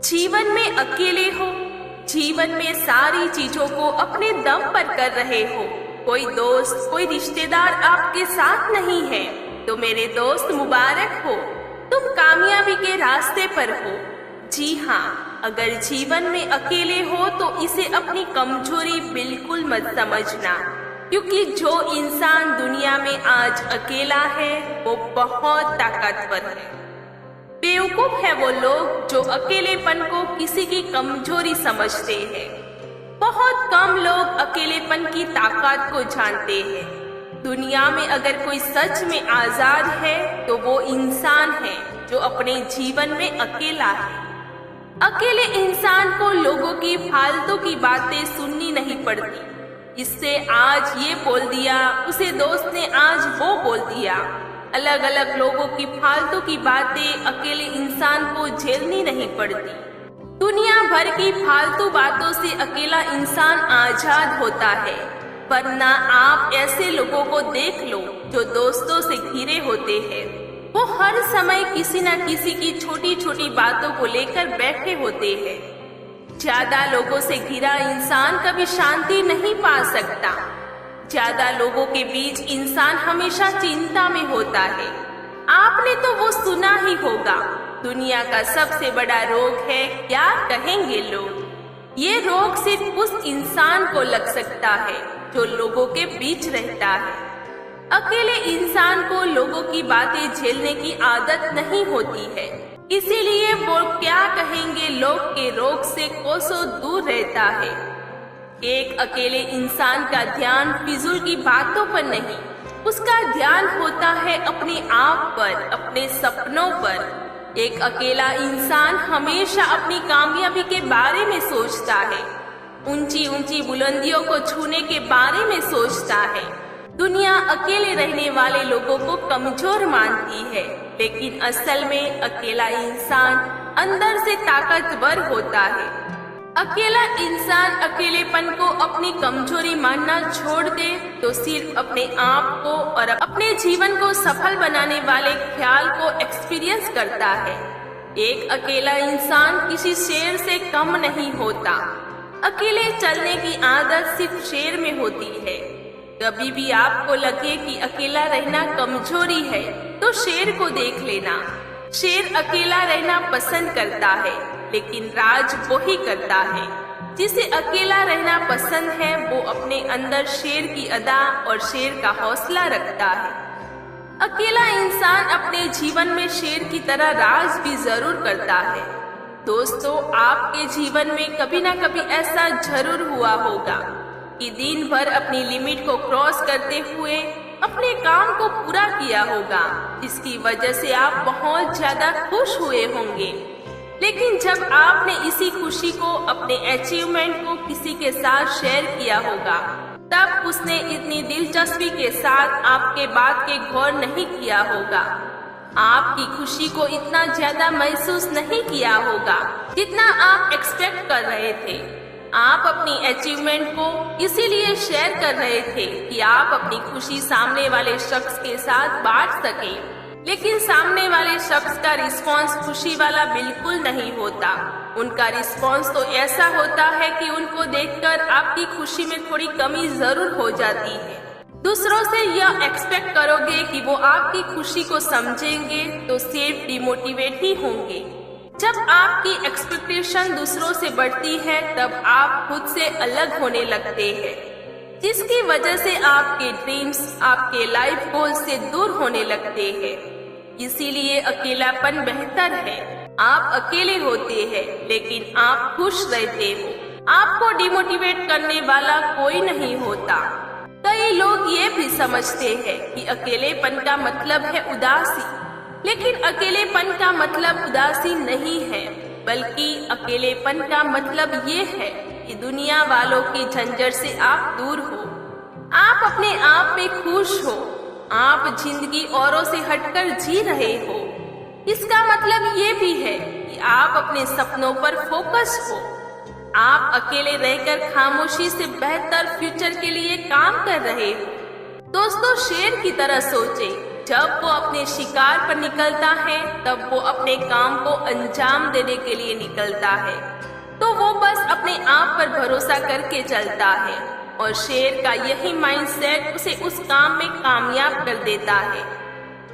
जीवन में अकेले हो, जीवन में सारी चीजों को अपने दम पर कर रहे हो, कोई दोस्त कोई रिश्तेदार आपके साथ नहीं है, तो मेरे दोस्त मुबारक हो, तुम कामयाबी के रास्ते पर हो। जी हाँ, अगर जीवन में अकेले हो तो इसे अपनी कमजोरी बिल्कुल मत समझना, क्योंकि जो इंसान दुनिया में आज अकेला है वो बहुत ताकतवर है। बेवकूफ है वो लोग जो अकेलेपन को किसी की कमजोरी समझते हैं। बहुत कम लोग अकेलेपन की ताकत को जानते हैं। दुनिया में अगर कोई सच में आजाद है तो वो इंसान है जो अपने जीवन में अकेला है। अकेले इंसान को लोगों की फालतू की बातें सुननी नहीं पड़ती। इससे आज ये बोल दिया, उसे दोस्त ने आज वो बोल दिया। अलग अलग लोगों की फालतू की बातें अकेले इंसान को झेलनी नहीं पड़ती। दुनिया भर की फालतू बातों से अकेला इंसान आजाद होता है, वरना आप ऐसे लोगों को देख लो जो दोस्तों से घिरे होते हैं। वो हर समय किसी न किसी की छोटी छोटी बातों को लेकर बैठे होते हैं। ज्यादा लोगों से घिरा इंसान कभी शांति नहीं पा सकता। ज्यादा लोगों के बीच इंसान हमेशा चिंता में होता है। आपने तो वो सुना ही होगा, दुनिया का सबसे बड़ा रोग है क्या कहेंगे लोग। ये रोग सिर्फ उस इंसान को लग सकता है जो लोगों के बीच रहता है। अकेले इंसान को लोगों की बातें झेलने की आदत नहीं होती है, इसीलिए वो क्या कहेंगे लोग के रोग से कोसों दूर रहता है। एक अकेले इंसान का ध्यान फिजूल की बातों पर नहीं, उसका ध्यान होता है अपने आप पर, अपने सपनों पर। एक अकेला इंसान हमेशा अपनी कामयाबी के बारे में सोचता है, ऊंची ऊंची बुलंदियों को छूने के बारे में सोचता है। दुनिया अकेले रहने वाले लोगों को कमजोर मानती है, लेकिन असल में अकेला इंसान अंदर से ताकतवर होता है। अकेला इंसान अकेलेपन को अपनी कमजोरी मानना छोड़ दे तो सिर्फ अपने आप को और अपने जीवन को सफल बनाने वाले ख्याल को एक्सपीरियंस करता है। एक अकेला इंसान किसी शेर से कम नहीं होता। अकेले चलने की आदत सिर्फ शेर में होती है। कभी भी आपको लगे कि अकेला रहना कमजोरी है तो शेर को देख लेना। शेर अकेला रहना पसंद करता है, लेकिन राज वो ही करता है। जिसे अकेला रहना पसंद है वो अपने अंदर शेर की अदा और शेर का हौसला रखता है। अकेला इंसान अपने जीवन में शेर की तरह राज भी जरूर करता है। दोस्तों, आपके जीवन में कभी ना कभी ऐसा जरूर हुआ होगा कि दिन भर अपनी लिमिट को क्रॉस करते हुए अपने काम को पूरा किया होगा, जिसकी वजह से आप बहुत ज्यादा खुश हुए होंगे। लेकिन जब आपने इसी खुशी को, अपने अचीवमेंट को किसी के साथ शेयर किया होगा, तब उसने इतनी दिलचस्पी के साथ आपके बात के गौर नहीं किया होगा। आपकी खुशी को इतना ज्यादा महसूस नहीं किया होगा जितना आप एक्सपेक्ट कर रहे थे। आप अपनी अचीवमेंट को इसीलिए शेयर कर रहे थे कि आप अपनी खुशी सामने वाले शख्स के साथ बांट सकें। लेकिन सामने वाले शख्स का रिस्पॉन्स खुशी वाला बिल्कुल नहीं होता। उनका रिस्पॉन्स तो ऐसा होता है कि उनको देखकर आपकी खुशी में थोड़ी कमी जरूर हो जाती है। दूसरों से यह एक्सपेक्ट करोगे कि वो आपकी खुशी को समझेंगे तो सिर्फ डिमोटिवेट ही होंगे। जब आपकी एक्सपेक्टेशन दूसरों से बढ़ती है तब आप खुद से अलग होने लगते हैं, जिसकी वजह से आपके ड्रीम्स, आपके लाइफ गोल से दूर होने लगते हैं। इसीलिए अकेलापन बेहतर है। आप अकेले होते हैं लेकिन आप खुश रहते हो। आपको डिमोटिवेट करने वाला कोई नहीं होता। कई लोग ये भी समझते हैं कि अकेलेपन का मतलब है उदासी, लेकिन अकेलेपन का मतलब उदासी नहीं है, बल्कि अकेलेपन का मतलब ये है कि दुनिया वालों की झंझट से आप दूर हो। आप अपने आप में खुश हो। आप जिंदगी औरों से हटकर जी रहे हो। इसका मतलब ये भी है कि आप अपने सपनों पर फोकस हो। आप अकेले रहकर खामोशी से बेहतर फ्यूचर के लिए काम कर रहे हो। दोस्तों, शेर की तरह सोचें। जब वो अपने शिकार पर निकलता है तब वो अपने काम को अंजाम देने के लिए निकलता है, तो वो बस अपने आप पर भरोसा करके चलता है और शेर का यही माइंडसेट उसे उस काम में कामयाब कर देता है।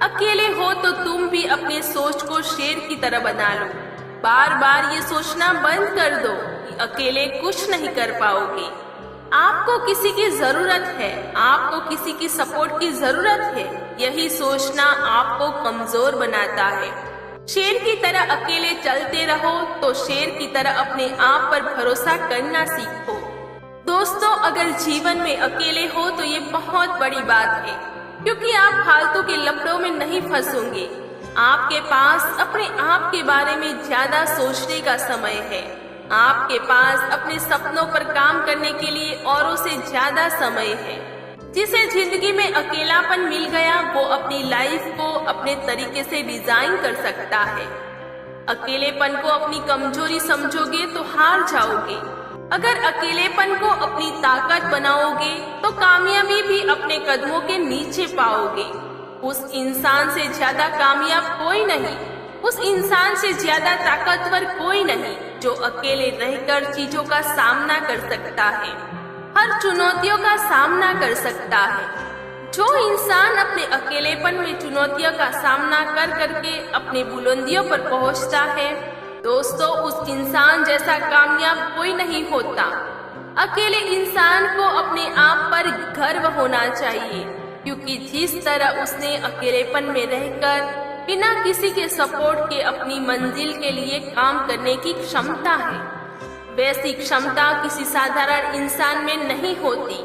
अकेले हो तो तुम भी अपने सोच को शेर की तरह बना लो। बार बार ये सोचना बंद कर दो कि अकेले कुछ नहीं कर पाओगे। आपको किसी की जरूरत है, आपको किसी की सपोर्ट की जरूरत है। यही सोचना आपको कमजोर बनाता है। शेर की तरह अकेले चलते रहो तो शेर की तरह अपने आप पर भरोसा करना सीखो। दोस्तों, अगर जीवन में अकेले हो तो ये बहुत बड़ी बात है, क्योंकि आप फालतू के लफड़ों में नहीं फंसोगे। आपके पास अपने आप के बारे में ज्यादा सोचने का समय है। आपके पास अपने सपनों पर काम करने के लिए औरों से ज्यादा समय है। जिसे जिंदगी में अकेलापन मिल गया वो अपनी लाइफ को अपने तरीके से डिजाइन कर सकता है। अकेलेपन को अपनी कमजोरी समझोगे तो हार जाओगे। अगर अकेलेपन को अपनी ताकत बनाओगे तो कामयाबी भी अपने कदमों के नीचे पाओगे। उस इंसान से ज्यादा कामयाब कोई नहीं, उस इंसान से ज्यादा ताकतवर कोई नहीं जो अकेले रहकर चीजों का सामना कर सकता है, हर चुनौतियों का सामना कर सकता है। जो इंसान अपने अकेलेपन में चुनौतियों का सामना कर करके अपने बुलंदियों पर पहुंचता है, दोस्तों, उस इंसान जैसा कामयाब कोई नहीं होता। अकेले इंसान को अपने आप पर गर्व होना चाहिए, क्योंकि जिस तरह उसने अकेलेपन में रहकर बिना किसी के सपोर्ट के अपनी मंजिल के लिए काम करने की क्षमता है, वैसी क्षमता किसी साधारण इंसान में नहीं होती।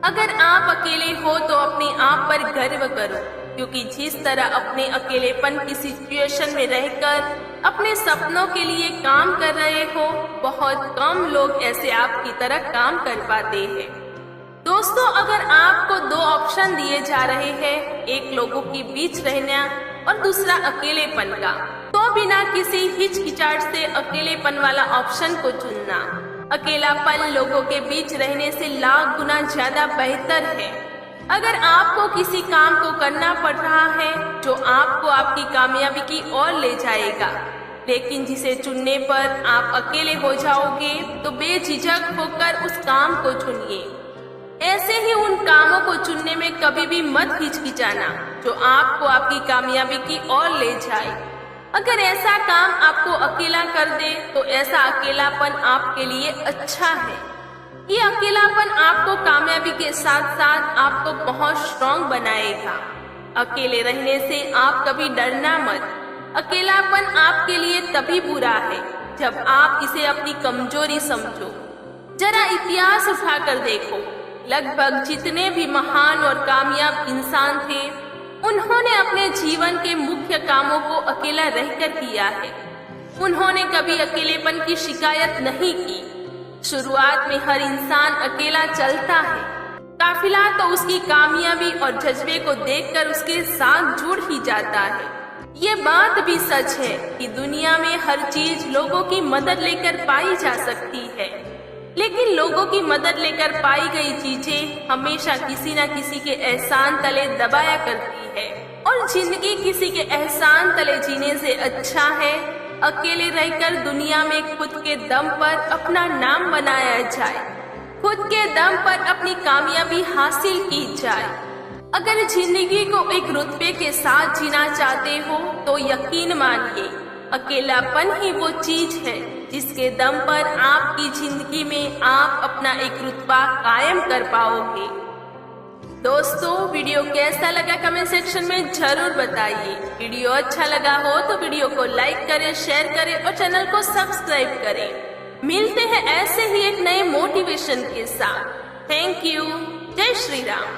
अगर आप अकेले हो तो अपने आप पर गर्व करो, क्योंकि जिस तरह अपने अकेलेपन की सिचुएशन में रहकर अपने सपनों के लिए काम कर रहे हो, बहुत कम लोग ऐसे आपकी तरह काम कर पाते हैं। दोस्तों, अगर आपको दो ऑप्शन दिए जा रहे हैं, एक लोगों के बीच रहना और दूसरा अकेलेपन का, तो बिना किसी हिचकिचाहट से अकेलेपन वाला ऑप्शन को चुनना। अकेलापन लोगों के बीच रहने से लाख गुना ज्यादा बेहतर है। अगर आपको किसी काम को करना पड़ रहा है जो आपको आपकी कामयाबी की ओर ले जाएगा, लेकिन जिसे चुनने पर आप अकेले हो जाओगे, तो बेझिझक होकर उस काम को चुनिए। ऐसे ही उन कामों को चुनने में कभी भी मत हिचकिचाना जो आपको आपकी कामयाबी की ओर ले जाए। अगर ऐसा काम आपको अकेला कर दे तो ऐसा अकेलापन आपके लिए अच्छा है। ये अकेलापन आपको कामयाबी के साथ साथ आपको बहुत स्ट्रॉन्ग बनाएगा। अकेले रहने से आप कभी डरना मत। अकेलापन आपके लिए तभी बुरा है जब आप इसे अपनी कमजोरी समझो। जरा इतिहास उठाकर देखो, लगभग जितने भी महान और कामयाब इंसान थे, उन्होंने अपने जीवन के मुख्य कामों को अकेला रहकर किया है। उन्होंने कभी अकेलेपन की शिकायत नहीं की। शुरुआत में हर इंसान अकेला चलता है, काफिला तो उसकी कामयाबी और जज्बे को देखकर उसके साथ जुड़ ही जाता है। ये बात भी सच है कि दुनिया में हर चीज लोगों की मदद लेकर पाई जा सकती है, लेकिन लोगों की मदद लेकर पाई गई चीजें हमेशा किसी न किसी के एहसान तले दबाया करती है। और जिंदगी किसी के एहसान तले जीने से अच्छा है अकेले रहकर दुनिया में खुद के दम पर अपना नाम बनाया जाए, खुद के दम पर अपनी कामयाबी हासिल की जाए। अगर जिंदगी को एक रुतबे के साथ जीना चाहते हो तो यकीन मानिए, अकेलापन ही वो चीज है जिसके दम पर आपकी जिंदगी में आप अपना एक रुतबा कायम कर पाओगे। दोस्तों, वीडियो कैसा लगा कमेंट सेक्शन में जरूर बताइए। वीडियो अच्छा लगा हो तो वीडियो को लाइक करें, शेयर करें और चैनल को सब्सक्राइब करें। मिलते हैं ऐसे ही एक नए मोटिवेशन के साथ। Thank you. जय श्री राम।